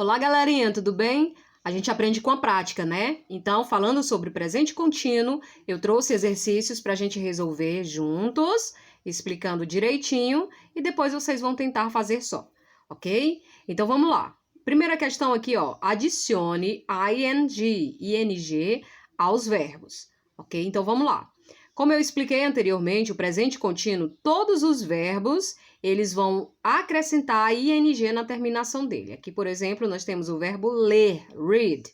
Olá, galerinha, tudo bem? A gente aprende com a prática, né? Então, falando sobre presente contínuo, eu trouxe exercícios para a gente resolver juntos, explicando direitinho, e depois vocês vão tentar fazer só, ok? Então, vamos lá. Primeira questão aqui, ó. Adicione ing aos verbos, ok? Então, vamos lá. Como eu expliquei anteriormente, o presente contínuo, todos os verbos, eles vão acrescentar ing na terminação dele. Aqui, por exemplo, nós temos o verbo ler, read,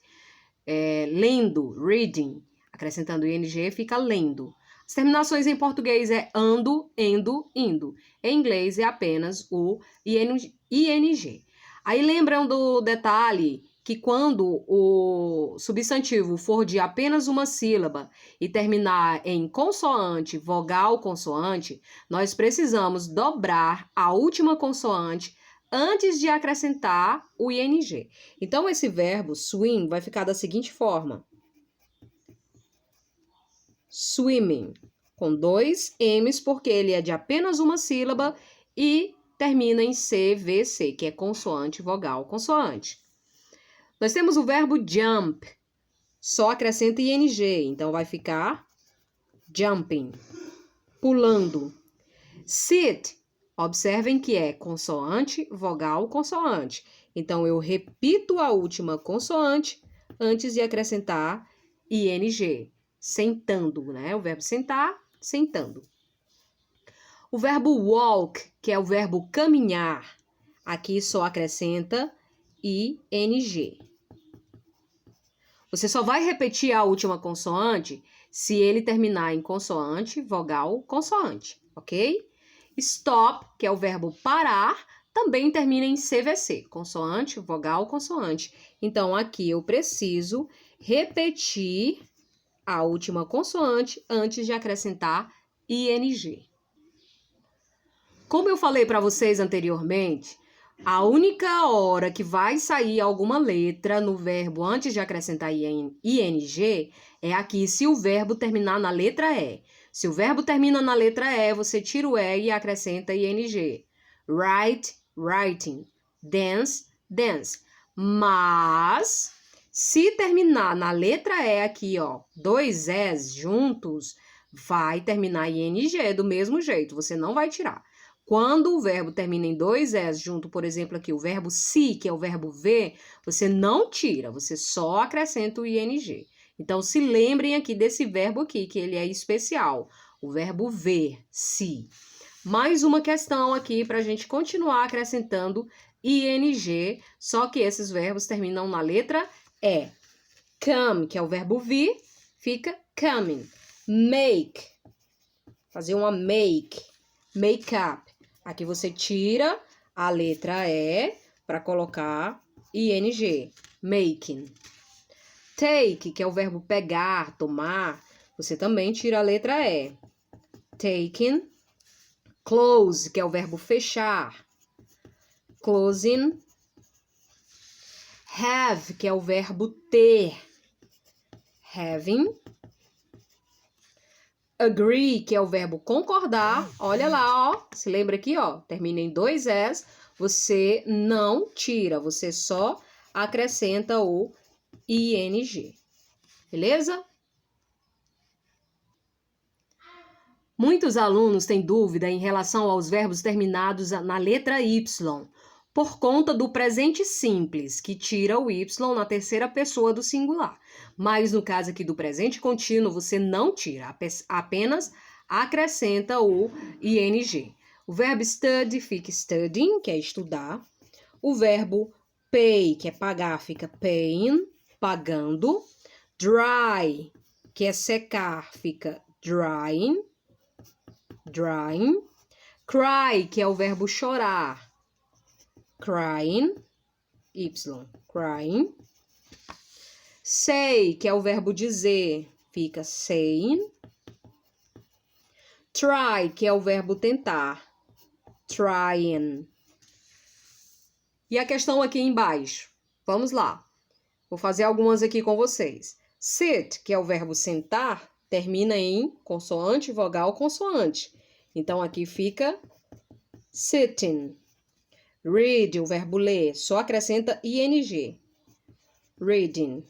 lendo, reading. Acrescentando ing, fica lendo. As terminações em português é ando, endo, indo. Em inglês é apenas o ing. Aí lembram do detalhe que quando o substantivo for de apenas uma sílaba e terminar em consoante, vogal, consoante, nós precisamos dobrar a última consoante antes de acrescentar o ing. Então, esse verbo swim vai ficar da seguinte forma. Swimming, com dois M's, porque ele é de apenas uma sílaba e termina em CVC, que é consoante, vogal, consoante. Nós temos o verbo jump, só acrescenta ing, então vai ficar jumping, pulando. Sit, observem que é consoante, vogal, consoante. Então, eu repito a última consoante antes de acrescentar ing, sentando, né? O verbo sentar, sentando. O verbo walk, que é o verbo caminhar, aqui só acrescenta ing. Você só vai repetir a última consoante se ele terminar em consoante, vogal, consoante, ok? Stop, que é o verbo parar, também termina em CVC, consoante, vogal, consoante. Então, aqui eu preciso repetir a última consoante antes de acrescentar ing. Como eu falei para vocês anteriormente, a única hora que vai sair alguma letra no verbo antes de acrescentar ing é aqui se o verbo terminar na letra E. Se o verbo termina na letra E, você tira o E e acrescenta ing. Write, writing. Dance, dance. Mas, se terminar na letra E aqui, ó, dois Es juntos, vai terminar em ing do mesmo jeito, você não vai tirar. Quando o verbo termina em dois S junto, por exemplo, aqui o verbo se, que é o verbo ver, você não tira, você só acrescenta o ing. Então, se lembrem aqui desse verbo aqui, que ele é especial, o verbo ver, se. Mais uma questão aqui para a gente continuar acrescentando ing, só que esses verbos terminam na letra E. Come, que é o verbo vir, fica coming. Make, fazer uma make, make up. Aqui você tira a letra E para colocar ing, making. Take, que é o verbo pegar, tomar, você também tira a letra E. Taking. Close, que é o verbo fechar. Closing. Have, que é o verbo ter. Having. Agree, que é o verbo concordar, olha lá, ó, se lembra aqui, ó, termina em dois S, você não tira, você só acrescenta o ing, beleza? Muitos alunos têm dúvida em relação aos verbos terminados na letra Y, por conta do presente simples, que tira o Y na terceira pessoa do singular. Mas no caso aqui do presente contínuo, você não tira, apenas acrescenta o ing. O verbo study fica studying, que é estudar. O verbo pay, que é pagar, fica paying, pagando. Dry, que é secar, fica drying, drying. Cry, que é o verbo chorar, crying, y, crying. Say, que é o verbo dizer, fica saying. Try, que é o verbo tentar, trying. E a questão aqui embaixo, vamos lá. Vou fazer algumas aqui com vocês. Sit, que é o verbo sentar, termina em consoante, vogal, consoante. Então, aqui fica sitting. Read, o verbo ler, só acrescenta ing. Reading.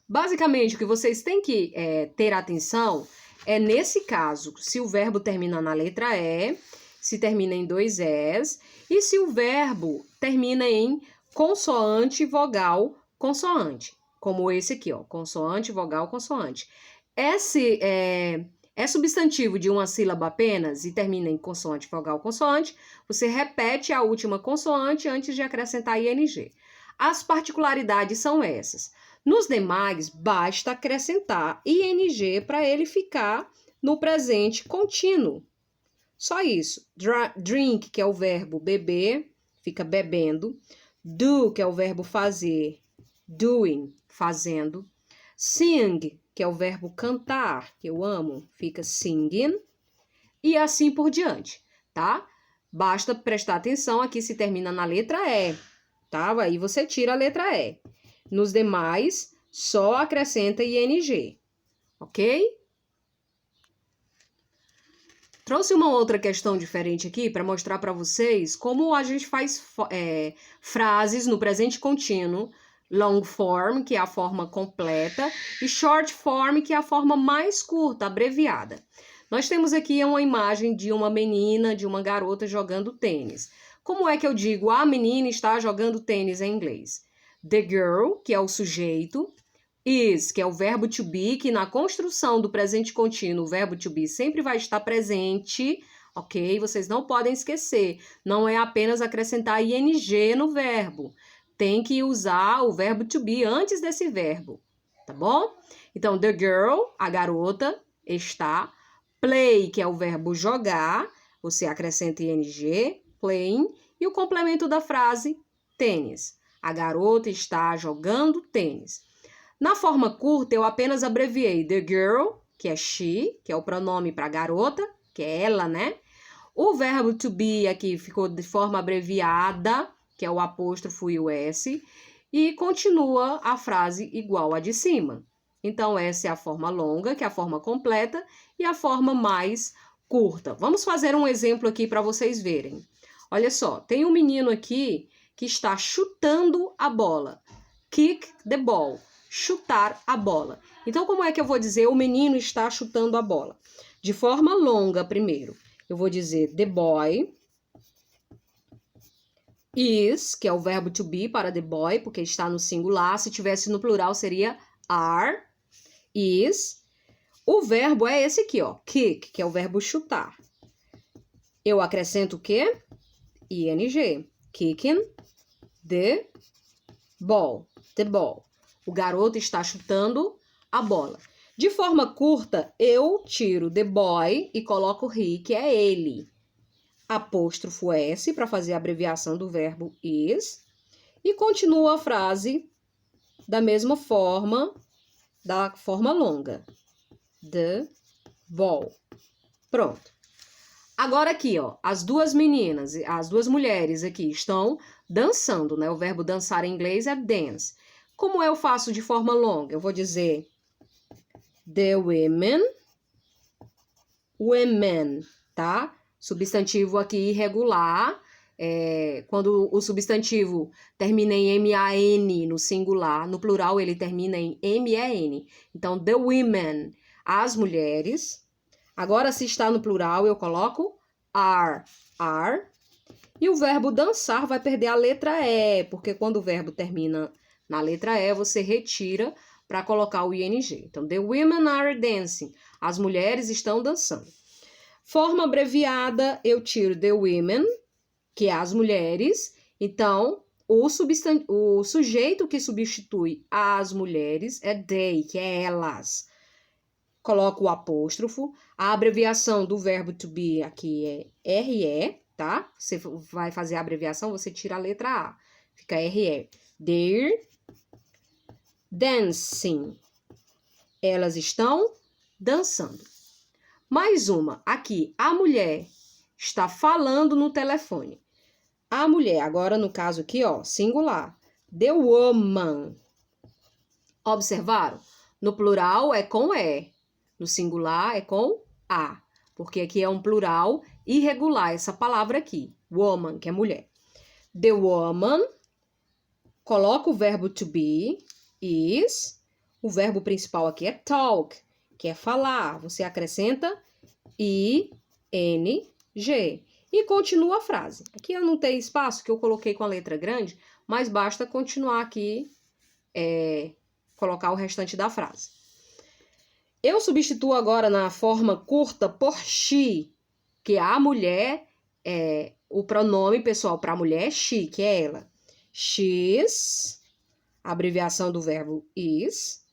Basicamente, o que vocês têm que ter atenção é nesse caso, se o verbo termina na letra E, se termina em dois Es, e se o verbo termina em consoante, vogal, consoante. Como esse aqui, ó, consoante, vogal, consoante. Esse é substantivo de uma sílaba apenas e termina em consoante, vogal, consoante, você repete a última consoante antes de acrescentar ing. As particularidades são essas. Nos demais, basta acrescentar ing para ele ficar no presente contínuo. Só isso. Drink, que é o verbo beber, fica bebendo. Do, que é o verbo fazer, doing, fazendo. Sing, que é o verbo cantar, que eu amo, fica singing. E assim por diante, tá? Basta prestar atenção aqui se termina na letra E, tá? Aí você tira a letra E. Nos demais, só acrescenta ing, ok? Trouxe uma outra questão diferente aqui para mostrar para vocês como a gente faz frases no presente contínuo, long form, que é a forma completa, e short form, que é a forma mais curta, abreviada. Nós temos aqui uma imagem de uma menina, de uma garota jogando tênis. Como é que eu digo a menina está jogando tênis em inglês? The girl, que é o sujeito, is, que é o verbo to be, que na construção do presente contínuo, o verbo to be sempre vai estar presente, ok? Vocês não podem esquecer, não é apenas acrescentar ing no verbo, tem que usar o verbo to be antes desse verbo, tá bom? Então, the girl, a garota, está, play, que é o verbo jogar, você acrescenta ing, playing, e o complemento da frase, tênis. A garota está jogando tênis. Na forma curta, eu apenas abreviei the girl, que é she, que é o pronome para garota, que é ela, né? O verbo to be aqui ficou de forma abreviada, que é o apóstrofo e o S, e continua a frase igual a de cima. Então, essa é a forma longa, que é a forma completa, e a forma mais curta. Vamos fazer um exemplo aqui para vocês verem. Olha só, tem um menino aqui que está chutando a bola. Kick the ball. Chutar a bola. Então, como é que eu vou dizer o menino está chutando a bola? De forma longa, primeiro. Eu vou dizer the boy is, que é o verbo to be para the boy, porque está no singular. Se tivesse no plural, seria are, is. O verbo é esse aqui, ó, kick, que é o verbo chutar. Eu acrescento o quê? ing. Kicking the ball. The ball. O garoto está chutando a bola. De forma curta, eu tiro the boy e coloco he, que é ele. Apóstrofo S para fazer a abreviação do verbo is. E continuo a frase da mesma forma, da forma longa. The ball. Pronto. Agora aqui, ó, as duas meninas, as duas mulheres aqui estão dançando, né? O verbo dançar em inglês é dance. Como eu faço de forma longa? Eu vou dizer the women, tá? Substantivo aqui irregular. Quando o substantivo termina em M-A-N no singular, no plural ele termina em M-E-N. Então, the women, as mulheres. Agora, se está no plural, eu coloco are. E o verbo dançar vai perder a letra E, porque quando o verbo termina na letra E, você retira para colocar o ing. Então, the women are dancing. As mulheres estão dançando. Forma abreviada, eu tiro the women, que é as mulheres. Então, o sujeito que substitui as mulheres é they, que é elas. Coloco o apóstrofo. A abreviação do verbo to be aqui é RE, tá? Você vai fazer a abreviação, você tira a letra A. Fica RE. They're dancing. Elas estão dançando. Mais uma. Aqui, a mulher está falando no telefone. A mulher, agora no caso aqui, ó, singular. The woman. Observaram? No plural é com E. No singular é com A. Porque aqui é um plural irregular, essa palavra aqui. woman, que é mulher. The woman, coloca o verbo to be, is. O verbo principal aqui é talk, que é falar. Você acrescenta ing e continua a frase. Aqui eu não tenho espaço, que eu coloquei com a letra grande, mas basta continuar aqui, colocar o restante da frase. Eu substituo agora na forma curta por she, que a mulher, o pronome pessoal para a mulher é she, que é ela. She's, abreviação do verbo is,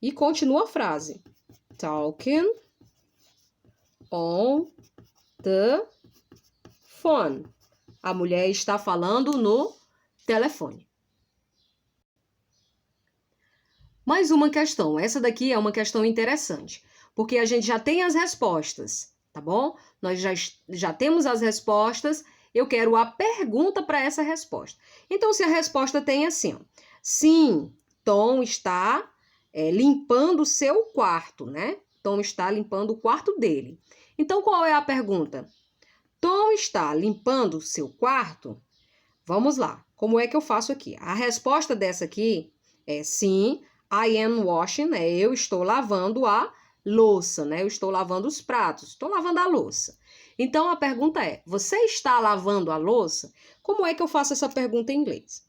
e continua a frase. Talking on the phone. A mulher está falando no telefone. Mais uma questão. Essa daqui é uma questão interessante, porque a gente já tem as respostas, tá bom? Nós já temos as respostas, eu quero a pergunta para essa resposta. Então, se a resposta tem assim, ó, sim, Tom está limpando o seu quarto, né? Tom está limpando o quarto dele. Então, qual é a pergunta? Tom está limpando o seu quarto? Vamos lá. Como é que eu faço aqui? A resposta dessa aqui é sim, I am washing, né? Eu estou lavando a louça, né? Eu estou lavando os pratos, estou lavando a louça. Então, a pergunta é, você está lavando a louça? Como é que eu faço essa pergunta em inglês?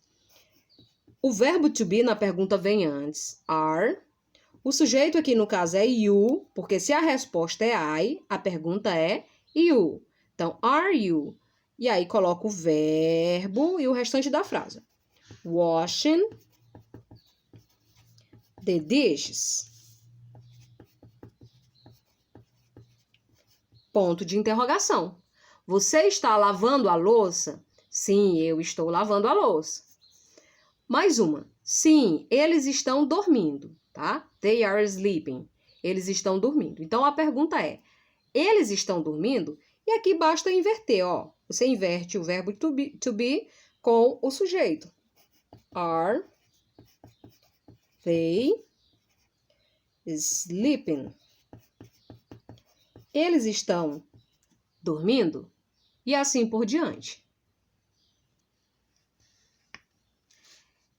O verbo to be na pergunta vem antes, are. O sujeito aqui, no caso, é you, porque se a resposta é I, a pergunta é you. Então, are you? E aí, coloco o verbo e o restante da frase. Washing the dishes. Ponto de interrogação. Você está lavando a louça? Sim, eu estou lavando a louça. Mais uma. Sim, eles estão dormindo, tá? They are sleeping. Eles estão dormindo. Então, a pergunta é, eles estão dormindo? E aqui basta inverter, ó. Você inverte o verbo to be com o sujeito. Are they sleeping? Eles estão dormindo? E assim por diante.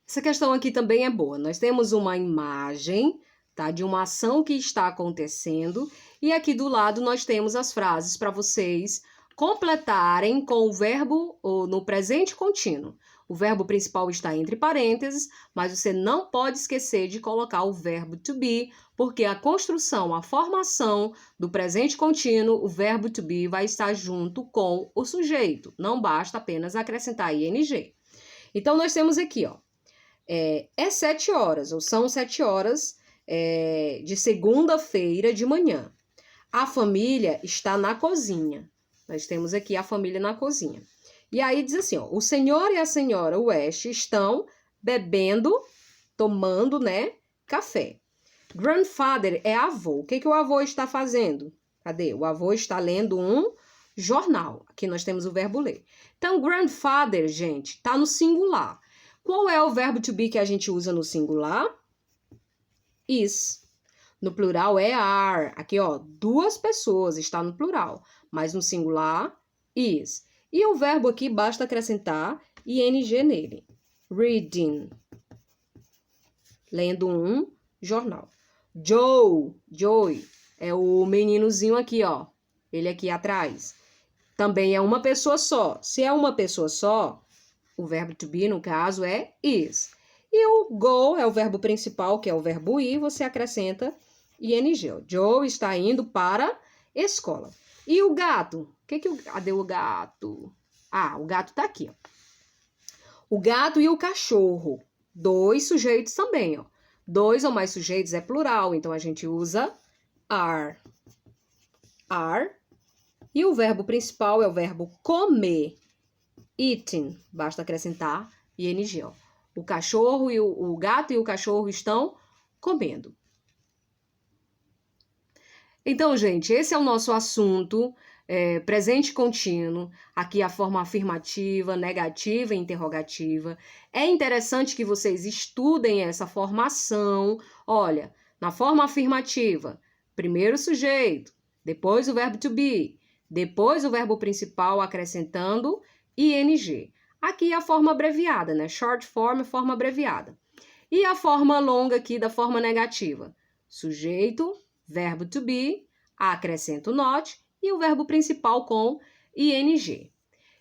Essa questão aqui também é boa. Nós temos uma imagem, tá, de uma ação que está acontecendo. E aqui do lado nós temos as frases para vocês completarem com o verbo no presente contínuo. O verbo principal está entre parênteses, mas você não pode esquecer de colocar o verbo to be, porque a construção, a formação do presente contínuo, o verbo to be vai estar junto com o sujeito. Não basta apenas acrescentar ing. Então, nós temos aqui, ó, 7 horas, ou são 7 horas de segunda-feira de manhã. A família está na cozinha. Nós temos aqui a família na cozinha. E aí diz assim, ó, o senhor e a senhora West estão bebendo, tomando, né, café. Grandfather é avô. O que o avô está fazendo? Cadê? O avô está lendo um jornal. Aqui nós temos o verbo ler. Então, grandfather, gente, está no singular. Qual é o verbo to be que a gente usa no singular? Is. No plural é are. Aqui, ó, 2 pessoas, está no plural. Mas no singular, is. E o verbo aqui, basta acrescentar ing nele. Reading. Lendo um jornal. Joey, é o meninozinho aqui, ó. Ele aqui atrás. Também é uma pessoa só. Se é uma pessoa só, o verbo to be, no caso, é is. E o go é o verbo principal, que é o verbo ir, você acrescenta ing. Joe está indo para a escola. E o gato? Cadê o gato? Ah, o gato tá aqui, ó. O gato e o cachorro. 2 sujeitos também, ó. 2 ou mais sujeitos é plural, então a gente usa are. Are. E o verbo principal é o verbo comer. Eating. Basta acrescentar ing, ó. O cachorro e o gato e o cachorro estão comendo. Então, gente, esse é o nosso assunto, presente contínuo, aqui a forma afirmativa, negativa e interrogativa. É interessante que vocês estudem essa formação. Olha, na forma afirmativa, primeiro o sujeito, depois o verbo to be, depois o verbo principal acrescentando ing. Aqui é a forma abreviada, né? Short form, forma abreviada. E a forma longa aqui da forma negativa? Sujeito, verbo to be, acrescento not e o verbo principal com ing.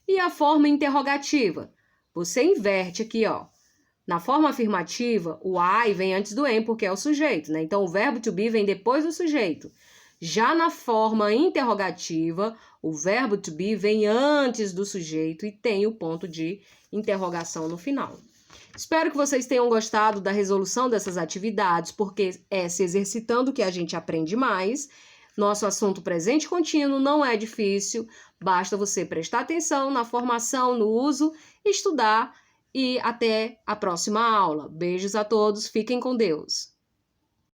E a forma interrogativa? Você inverte aqui, ó. Na forma afirmativa, o I vem antes do am, porque é o sujeito, né? Então, o verbo to be vem depois do sujeito. Já na forma interrogativa, o verbo to be vem antes do sujeito e tem o ponto de interrogação no final. Espero que vocês tenham gostado da resolução dessas atividades, porque é se exercitando que a gente aprende mais. Nosso assunto presente contínuo não é difícil, basta você prestar atenção na formação, no uso, estudar e até a próxima aula. Beijos a todos, fiquem com Deus.